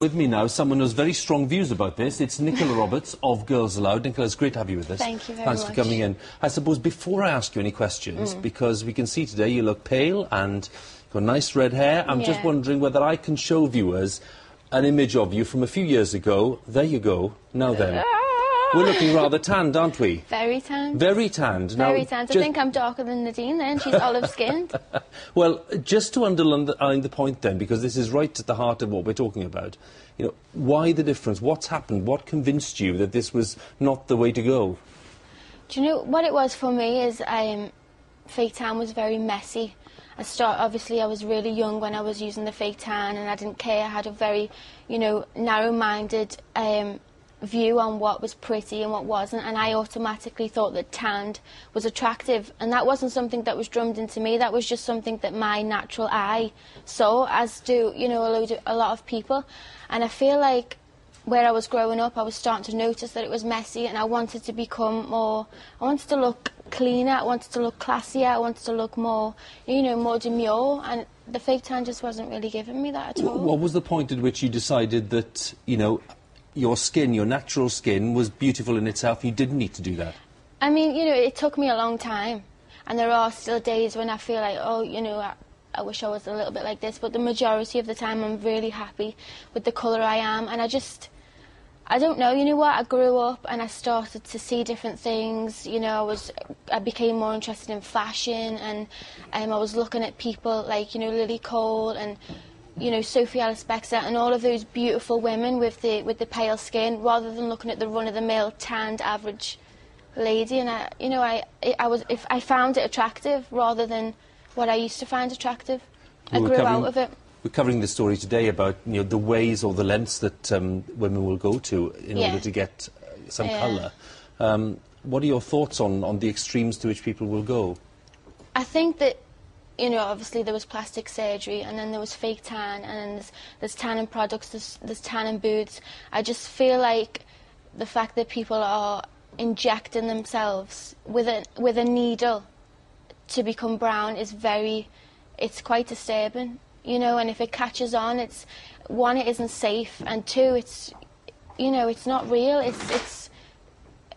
With me now, someone who has very strong views about this. It's Nicola Roberts of Girls Aloud. Nicola, it's great to have you with us. Thank you very much. Thanks for coming in. I suppose before I ask you any questions, because we can see today you look pale and you've got nice red hair, I'm just wondering whether I can show viewers an image of you from a few years ago. There you go. Now then. We're looking rather tanned, aren't we? Very tanned. Very tanned. Very tanned. I think I'm darker than Nadine then. She's olive-skinned. Well, just to underline the point then, because this is right at the heart of what we're talking about, you know, why the difference? What's happened? What convinced you that this was not the way to go? Do you know what it was for me is fake tan was very messy. Obviously I was really young when I was using the fake tan and I didn't care. I had a very, you know, narrow-minded view on what was pretty and what wasn't, and I automatically thought that tanned was attractive, and that wasn't something that was drummed into me. That was just something that my natural eye saw, as do, you know, a lot of people. And I feel like where I was growing up, I was starting to notice that it was messy, and I wanted to become more, I wanted to look cleaner, I wanted to look classier, I wanted to look more, you know, more demure, and the fake tan just wasn't really giving me that at all. What was the point at which you decided that, you know, your skin, your natural skin, was beautiful in itself? You didn't need to do that. I mean, you know, it took me a long time, and there are still days when I feel like, oh, you know, I wish I was a little bit like this, but the majority of the time I'm really happy with the colour I am, and I don't know, you know what, I grew up and I started to see different things, you know, I became more interested in fashion, and I was looking at people like, you know, Lily Cole and, you know, Sophie Alice-Bextor and all of those beautiful women with the pale skin, rather than looking at the run-of-the-mill tanned average lady. And I found it attractive rather than what I used to find attractive. I grew out of it. We're covering this story today about, you know, the ways or the lengths that women will go to in order to get some colour. What are your thoughts on the extremes to which people will go? I think that, you know, obviously there was plastic surgery, and then there was fake tan, and then there's tanning products, there's tanning booths. I just feel like the fact that people are injecting themselves with a needle to become brown is it's quite disturbing, you know, and if it catches on, it's, one, it isn't safe, and two, it's, you know, it's not real.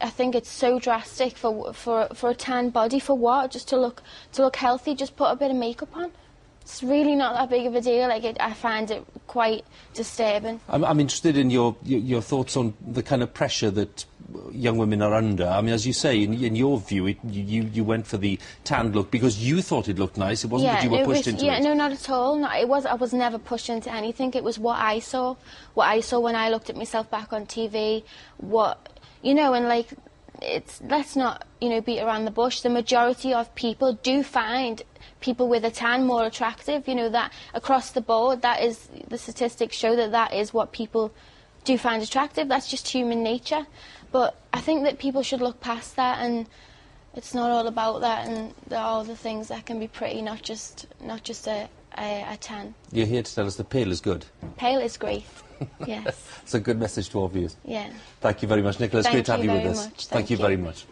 I think it's so drastic for a tan body. For what? Just to look healthy. Just put a bit of makeup on. It's really not that big of a deal. I find it quite disturbing. I'm interested in your thoughts on the kind of pressure that young women are under. I mean, as you say, in your view, you went for the tanned look because you thought it looked nice. It wasn't that you were pushed into it. Yeah, no, not at all. No, I was never pushed into anything. It was what I saw. What I saw when I looked at myself back on TV. You know, and like, let's not, you know, beat around the bush. The majority of people do find people with a tan more attractive. You know, that across the board, that is, the statistics show that is what people do find attractive. That's just human nature. But I think that people should look past that, and it's not all about that, and there are other things that can be pretty, not just a tan. You're here to tell us that pale is good. Pale is great. Yes. It's a good message to all viewers. Yeah. Thank you very much, Nicola. It's great to have you with us. Thank you very much.